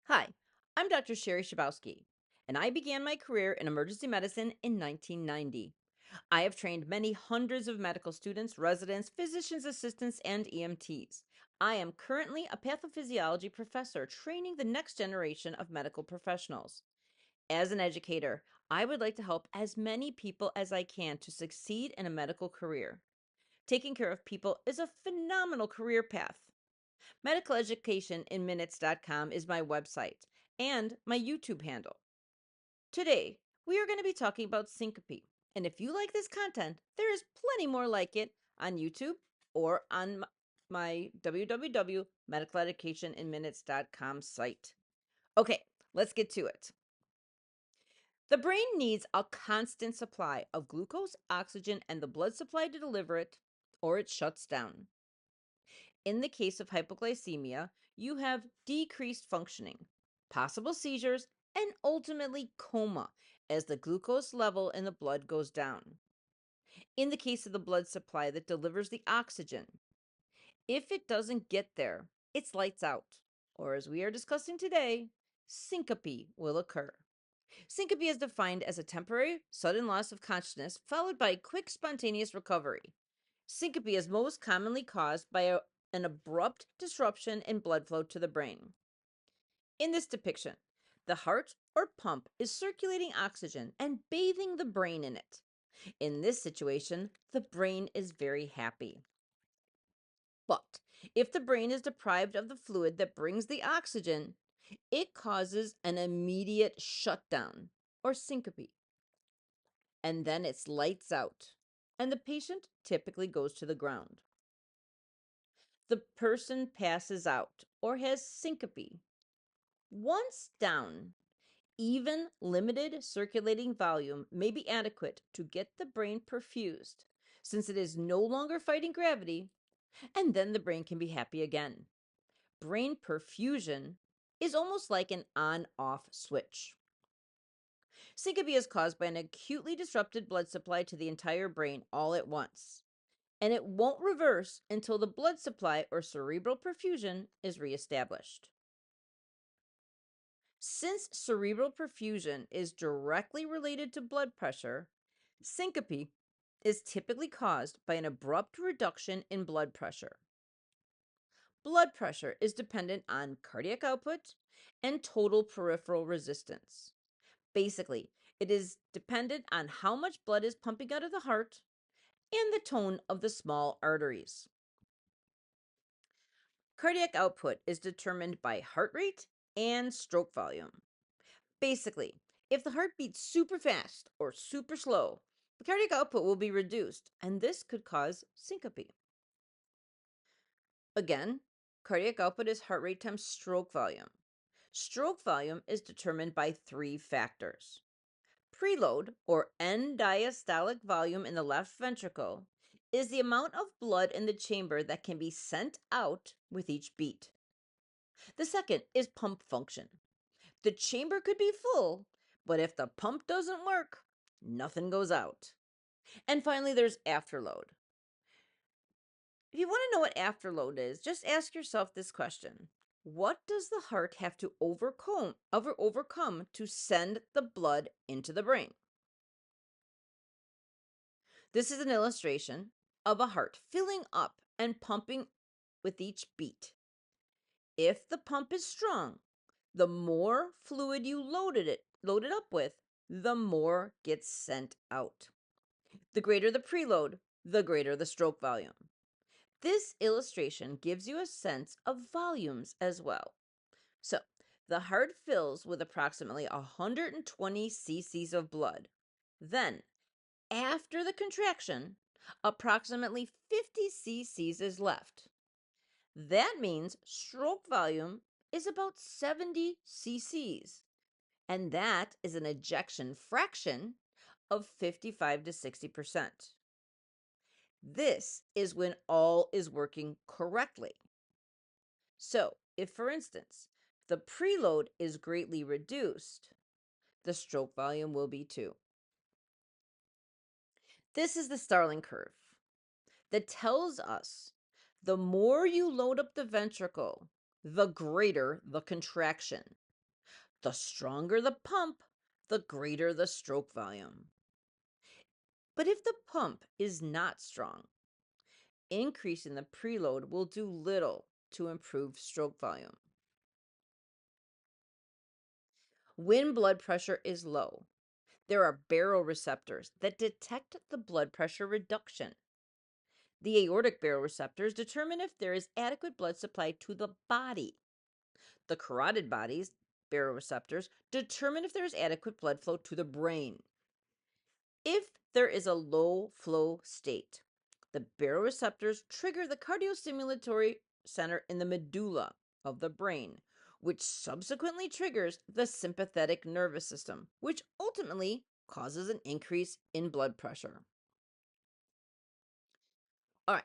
Hi, I'm Dr. Sherry Shabowski, and I began my career in emergency medicine in 1990. I have trained many hundreds of medical students, residents, physician's assistants, and EMTs. I am currently a pathophysiology professor training the next generation of medical professionals. As an educator, I would like to help as many people as I can to succeed in a medical career. Taking care of people is a phenomenal career path. Medicaleducationinminutes.com is my website and my YouTube handle. Today, we are going to be talking about syncope. And if you like this content, there is plenty more like it on YouTube or on my www.medicaleducationinminutes.com site. Okay, let's get to it. The brain needs a constant supply of glucose, oxygen, and the blood supply to deliver it, or it shuts down. In the case of hypoglycemia, you have decreased functioning, possible seizures, and ultimately coma as the glucose level in the blood goes down. In the case of the blood supply that delivers the oxygen, if it doesn't get there, it's lights out, or as we are discussing today, syncope will occur. Syncope is defined as a temporary, sudden loss of consciousness followed by quick, spontaneous recovery. Syncope is most commonly caused by an abrupt disruption in blood flow to the brain. In this depiction, the heart or pump is circulating oxygen and bathing the brain in it. In this situation, the brain is very happy. But if the brain is deprived of the fluid that brings the oxygen, it causes an immediate shutdown or syncope, and then it's lights out, and the patient typically goes to the ground. The person passes out or has syncope. Once down, even limited circulating volume may be adequate to get the brain perfused, since it is no longer fighting gravity, and then the brain can be happy again. Brain perfusion is almost like an on off switch. Syncope is caused by an acutely disrupted blood supply to the entire brain all at once, and it won't reverse until the blood supply or cerebral perfusion is reestablished. Since cerebral perfusion is directly related to blood pressure, syncope is typically caused by an abrupt reduction in blood pressure. Blood pressure is dependent on cardiac output and total peripheral resistance. Basically, it is dependent on how much blood is pumping out of the heart and the tone of the small arteries. Cardiac output is determined by heart rate and stroke volume. Basically, if the heart beats super fast or super slow, the cardiac output will be reduced, and this could cause syncope. Again, cardiac output is heart rate times stroke volume. Stroke volume is determined by three factors. Preload, or end diastolic volume in the left ventricle, is the amount of blood in the chamber that can be sent out with each beat. The second is pump function. The chamber could be full, but if the pump doesn't work, nothing goes out. And finally, there's afterload. If you want to know what afterload is, just ask yourself this question. What does the heart have to overcome to send the blood into the brain? This is an illustration of a heart filling up and pumping with each beat. If the pump is strong, the more fluid you loaded up with, the more gets sent out. The greater the preload, the greater the stroke volume. This illustration gives you a sense of volumes as well. So, the heart fills with approximately 120 cc's of blood. Then, after the contraction, approximately 50 cc's is left. That means stroke volume is about 70 cc's, and that is an ejection fraction of 55 to 60%. This is when all is working correctly. So, if for instance, the preload is greatly reduced, the stroke volume will be too. This is the Starling curve that tells us the more you load up the ventricle, the greater the contraction. The stronger the pump, the greater the stroke volume. But if the pump is not strong, increasing the preload will do little to improve stroke volume. When blood pressure is low, there are baroreceptors that detect the blood pressure reduction. The aortic baroreceptors determine if there is adequate blood supply to the body. The carotid body's baroreceptors determine if there is adequate blood flow to the brain. If there is a low flow state, the baroreceptors trigger the cardiostimulatory center in the medulla of the brain, which subsequently triggers the sympathetic nervous system, which ultimately causes an increase in blood pressure. All right,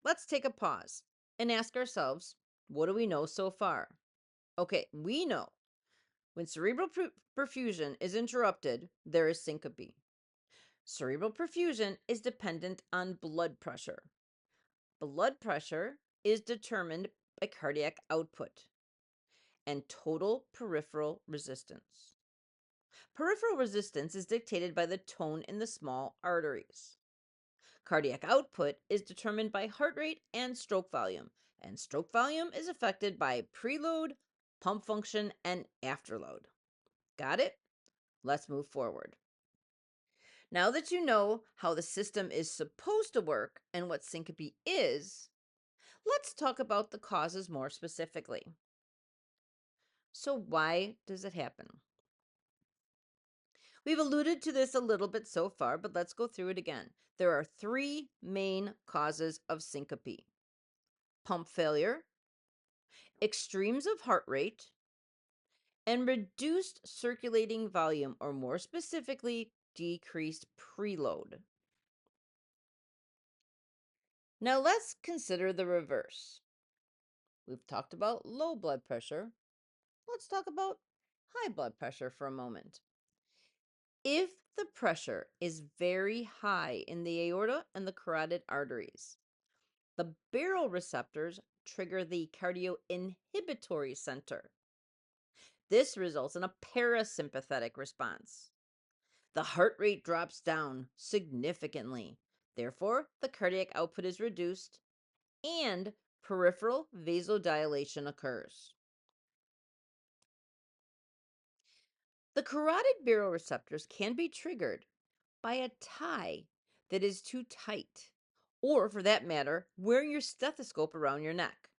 let's take a pause and ask ourselves, what do we know so far? Okay, we know when cerebral perfusion is interrupted, there is syncope. Cerebral perfusion is dependent on blood pressure. Blood pressure is determined by cardiac output and total peripheral resistance. Peripheral resistance is dictated by the tone in the small arteries. Cardiac output is determined by heart rate and stroke volume is affected by preload, pump function, and afterload. Got it? Let's move forward. Now that you know how the system is supposed to work and what syncope is, let's talk about the causes more specifically. So, why does it happen? We've alluded to this a little bit so far, but let's go through it again. There are three main causes of syncope: pump failure, extremes of heart rate, and reduced circulating volume, or more specifically, decreased preload. Now let's consider the reverse. We've talked about low blood pressure. Let's talk about high blood pressure for a moment. If the pressure is very high in the aorta and the carotid arteries, the baroreceptors trigger the cardioinhibitory center. This results in a parasympathetic response. The heart rate drops down significantly. Therefore, the cardiac output is reduced and peripheral vasodilation occurs. The carotid baroreceptors can be triggered by a tie that is too tight, or for that matter, wearing your stethoscope around your neck.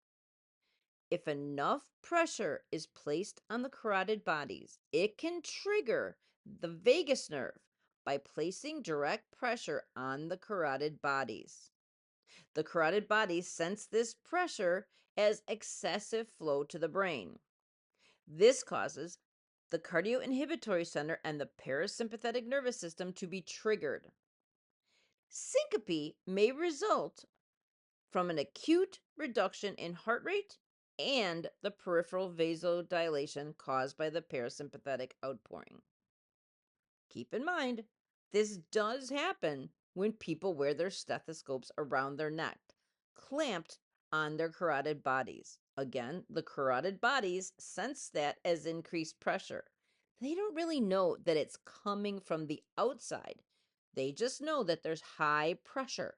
If enough pressure is placed on the carotid bodies, it can trigger the vagus nerve by placing direct pressure on the carotid bodies. The carotid bodies sense this pressure as excessive flow to the brain. This causes the cardioinhibitory center and the parasympathetic nervous system to be triggered. Syncope may result from an acute reduction in heart rate and the peripheral vasodilation caused by the parasympathetic outpouring. Keep in mind, this does happen when people wear their stethoscopes around their neck, clamped on their carotid bodies. Again, the carotid bodies sense that as increased pressure. They don't really know that it's coming from the outside. They just know that there's high pressure.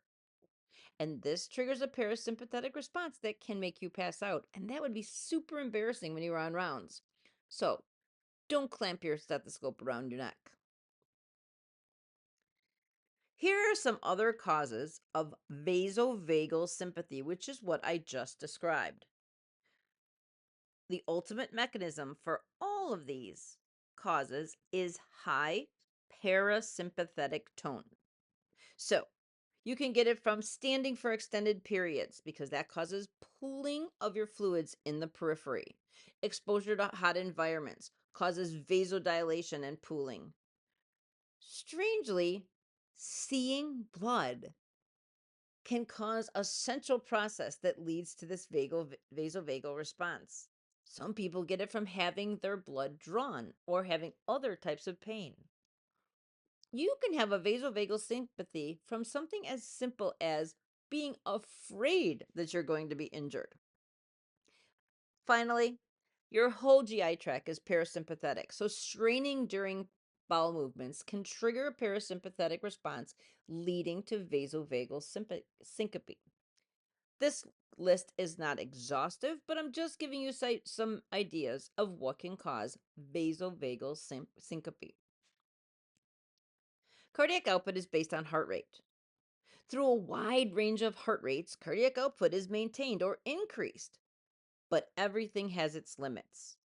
And this triggers a parasympathetic response that can make you pass out. And that would be super embarrassing when you're on rounds. So don't clamp your stethoscope around your neck. Here are some other causes of vasovagal sympathy, which is what I just described. The ultimate mechanism for all of these causes is high parasympathetic tone. So, you can get it from standing for extended periods because that causes pooling of your fluids in the periphery. Exposure to hot environments causes vasodilation and pooling. Strangely, seeing blood can cause a central process that leads to this vasovagal response. Some people get it from having their blood drawn or having other types of pain. You can have a vasovagal sympathy from something as simple as being afraid that you're going to be injured. Finally, Your whole GI tract is parasympathetic, so straining during bowel movements can trigger a parasympathetic response, leading to vasovagal syncope. This list is not exhaustive, but I'm just giving you some ideas of what can cause vasovagal syncope. Cardiac output is based on heart rate. Through a wide range of heart rates, cardiac output is maintained or increased, but everything has its limits.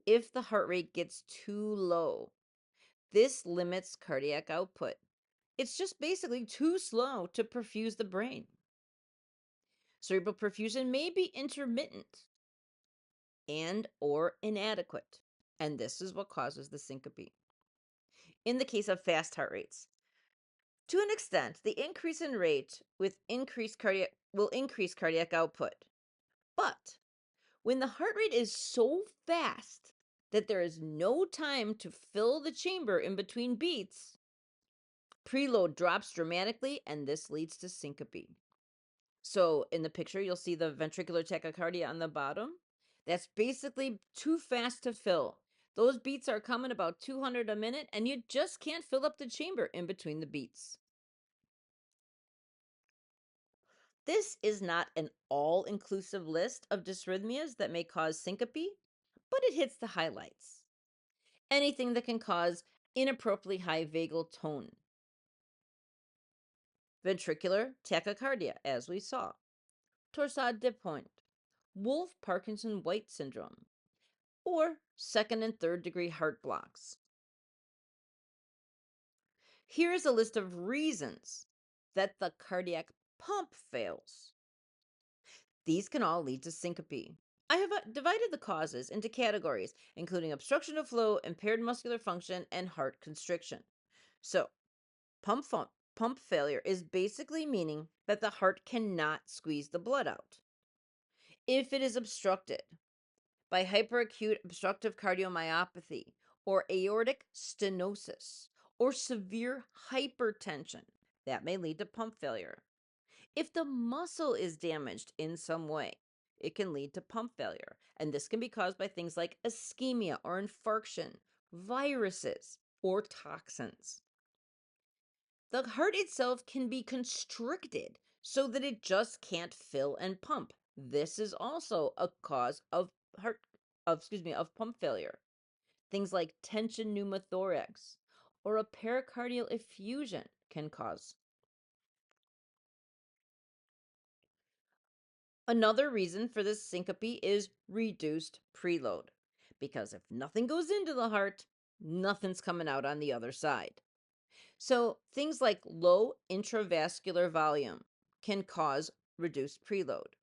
If the heart rate gets too low, this limits cardiac output. It's just basically too slow to perfuse the brain. Cerebral perfusion may be intermittent and or inadequate, and this is what causes the syncope. In the case of fast heart rates, to an extent, the increase in rate with increased cardiac will increase cardiac output. But when the heart rate is so fast that there is no time to fill the chamber in between beats, preload drops dramatically and this leads to syncope. So in the picture, you'll see the ventricular tachycardia on the bottom. That's basically too fast to fill. Those beats are coming about 200 a minute, and you just can't fill up the chamber in between the beats. This is not an all inclusive list of dysrhythmias that may cause syncope, but it hits the highlights. Anything that can cause inappropriately high vagal tone, ventricular tachycardia, as we saw, torsade de pointe, Wolff Parkinson White syndrome, or second and third degree heart blocks. Here's a list of reasons that the cardiac pump fails. These can all lead to syncope. I have divided the causes into categories, including obstruction of flow, impaired muscular function, and heart constriction. So, pump failure is basically meaning that the heart cannot squeeze the blood out. If it is obstructed by hyperacute obstructive cardiomyopathy or aortic stenosis or severe hypertension, that may lead to pump failure. If the muscle is damaged in some way, it can lead to pump failure, and this can be caused by things like ischemia or infarction, viruses, or toxins. The heart itself can be constricted so that it just can't fill and pump. This is also a cause of of pump failure. Things like tension pneumothorax or a pericardial effusion can cause. Another reason for this syncope is reduced preload, because if nothing goes into the heart, nothing's coming out on the other side. So, things like low intravascular volume can cause reduced preload.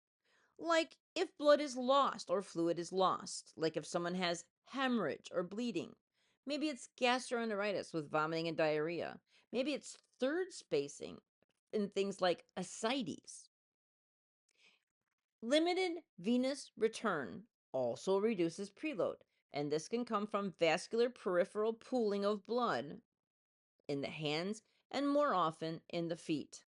Like if blood is lost or fluid is lost, like if someone has hemorrhage or bleeding. Maybe it's gastroenteritis with vomiting and diarrhea. Maybe it's third spacing in things like ascites. Limited venous return also reduces preload, and this can come from vascular peripheral pooling of blood in the hands and more often in the feet.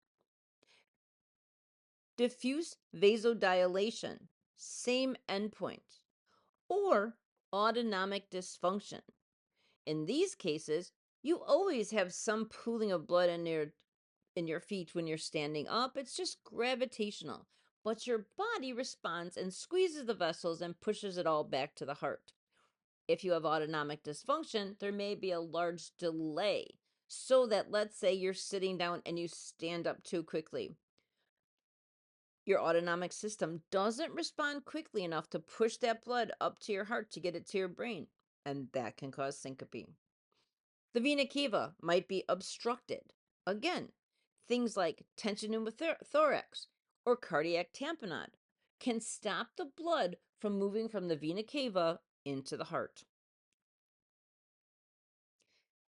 Diffuse vasodilation, same endpoint, or autonomic dysfunction. In these cases, you always have some pooling of blood in your feet when you're standing up. It's just gravitational, but your body responds and squeezes the vessels and pushes it all back to the heart. If you have autonomic dysfunction, there may be a large delay, so that let's say you're sitting down and you stand up too quickly. Your autonomic system doesn't respond quickly enough to push that blood up to your heart to get it to your brain, and that can cause syncope. The vena cava might be obstructed. Again, things like tension pneumothorax or cardiac tamponade can stop the blood from moving from the vena cava into the heart.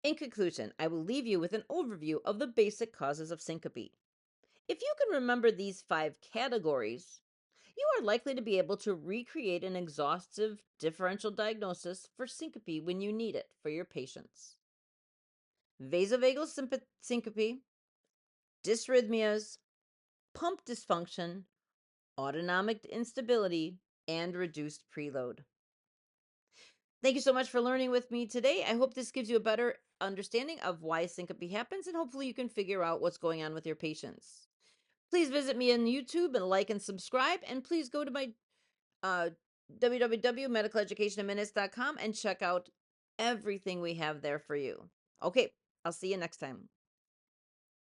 In conclusion, I will leave you with an overview of the basic causes of syncope. If you can remember these 5 categories, you are likely to be able to recreate an exhaustive differential diagnosis for syncope when you need it for your patients. Vasovagal syncope, dysrhythmias, pump dysfunction, autonomic instability, and reduced preload. Thank you so much for learning with me today. I hope this gives you a better understanding of why syncope happens, and hopefully you can figure out what's going on with your patients. Please visit me on YouTube and like and subscribe, and please go to my uh, www.medicaleducationinminutes.com and check out everything we have there for you. Okay, I'll see you next time.